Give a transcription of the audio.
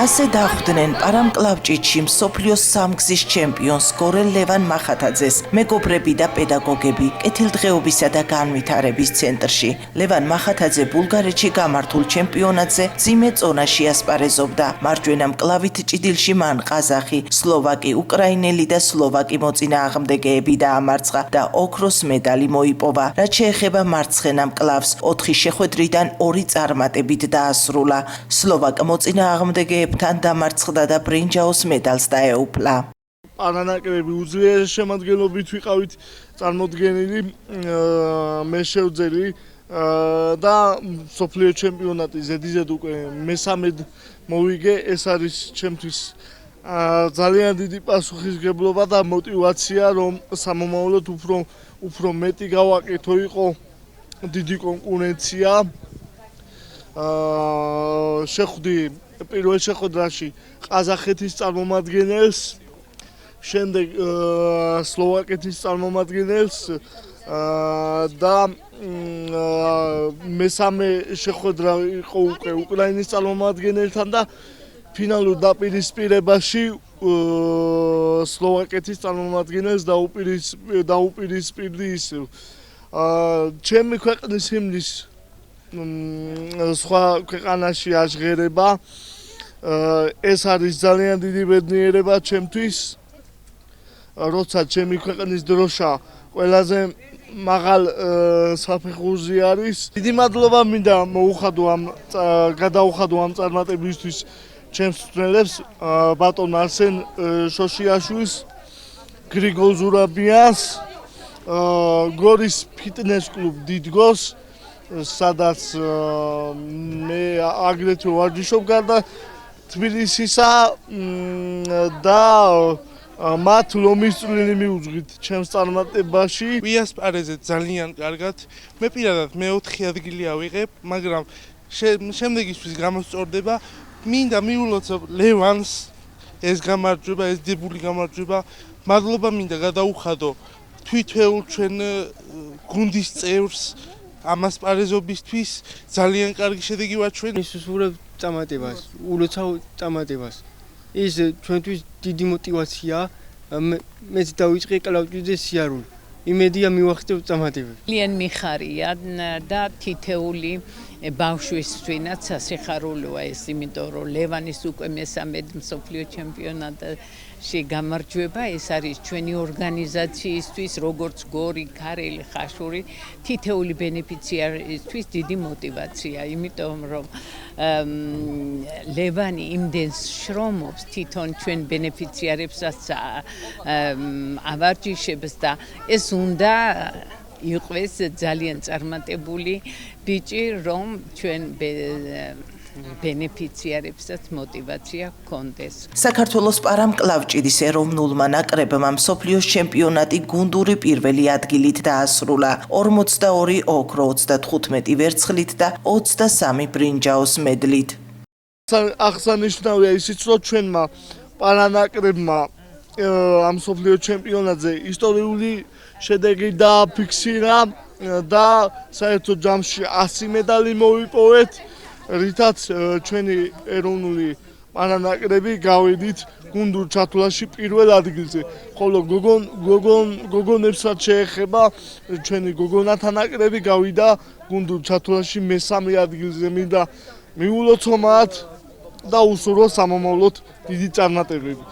ასე დახვდნენ პარამკლავჭიდში მსოფლიოს სამგზის ჩემპიონს გორელ ლევან მახათაძეს მეგობრები და პედაგოგები კეთილდღეობისა და განვითარების ცენტრში. ლევან მახათაძე ბულგარეთში გამართულ ჩემპიონატზე მძიმე წონაში ასპარეზობდა. მარჯვენა მკლავით ჭიდილში მან ყაზახი, სლოვაკი, უკრაინელი და სლოვაკი მოწინააღმდეგეები დაამარცხა და ოქროს მედალი მოიპოვა. რაც შეეხება მარცხენა მკლავს, 4 შეხვედრიდან 2 წარმატებით დაასრულა. სლოვაკ მოწინააღმდეგეებთან დამარცხდა და ბრინჯაოს მედალს დაეუფლა. არანაკრები უძლიერეს შემადგენლობით ვიყავით წარმოდგენილი, მე შევძელი და მსოფლიო ჩემპიონატი ზედიზედ უკვე მესამედ მოვიგე. ეს არის ჩემთვის ძალიან დიდი პასუხისმგებლობა და мотивация, რომ სამომავლოდ უფრო მეტი გავაკეთო. იყო დიდი კონკურენცია. შეხვდი პირველ შეხვედრაში ყაზახეთის წარმომადგენელს, შემდეგ სლოვაკეთის წარმომადგენელს და მესამე შეხვედრა იყო უკვე უკრაინის წარმომადგენელთან და ფინალურ დაპირისპირებაში სლოვაკეთის წარმომადგენელს დაუპირისპირდი ის. ჩემი ქვეყნის ჰიმნის სხვა ქვეყანაში აჟღერება ეს არის ძალიან დიდი ბედნიერება ჩემთვის, როცა ჩემი ქვეყნის დროშა ყველაზე მაღალ საფეხურზე არის. დიდი მადლობა მინდა გადაუხადო ამ წარმატებისთვის ჩემს მწვრთნელებს, ბატონ არსენ შოშიაშვილს, გრიგოლ ზურაბიანს, გორის ფიტნეს კლუბ დიდგოს, სადაც მე აგრეთვე ვარჯიშობ გარდა თბილისისა და მათ ლომის წვლილი მიუძღვით ჩემს წარმატებაში. ვიასპარეზეთ ძალიან კარგად. მე პირადად მე-4 ადგილი ავიღებ, მაგრამ შემდეგისთვის გამოსწორდება. მინდა მიულოცო ლევანს ეს გამარჯვება, ეს დებული გამარჯვება. მადლობა მინდა გადაუხადო თვითეულ ჩვენ გუნდის წევრს ამ ასპარეზობისთვის. ძალიან კარგი შედეგი ვაჩვენ. ისურვებ წარმატებას, ულოცავ წარმატებას. ის ჩვენთვის დიდი мотивация. მეც დავიწყე კლავჭიდზე სიარული. იმედია მივახცევ წარმატებები. ძალიან მიხარია და თითეული ბავშვისთვისაც სასიხარულოა ეს, იმიტომ რომ ლევანის უკვე მესამედ მსოფლიო ჩემპიონატში გამარჯვება. ეს არის ჩვენი ორგანიზაციისთვის, როგორც გორი, ქარელი, ხაშური, თითეული ბენეფიციარისთვის დიდი мотивация, იმიტომ რომ ლევანი იმდენს შრომობს თვითონ ჩვენ ბენეფიციარებსაც ავარჯიშებს და ეს უნდა იყოს ძალიან წარმატებული ბიჭი, რომ ჩვენ ბენეფიციარებსაც мотивация ჰქონდეს. საქართველოს პარამკლავჭიდის ეროვნულმა ნაკრებმა მსოფლიოს ჩემპიონატი გუნდური პირველი ადგილით დაასრულა. 42 ოქრო, 35 ვერცხლით და 23 ბრინჯაოს მედლით. აღსანიშნავია ისიც, რომ ჩვენმა პარანაკრებმა ამ მსოფლიო ჩემპიონატზე ისტორიული შედეგი დააფიქსირა და საერთო ჯამში 100 მედალი მოვიპოვეთ, რითაც ჩვენი ეროვნული პარანაკრები გავედით გუნდურ ჩათვლაში პირველ ადგილზე. ხოლო გოგონებსაც შეეხება, ჩვენი გოგონათა ნაკრები გავიდა გუნდურ ჩათვლაში მესამე ადგილზე. მინდა მიულოცო მათ და უსურვო სამომავლოდ დიდი წარმატებები.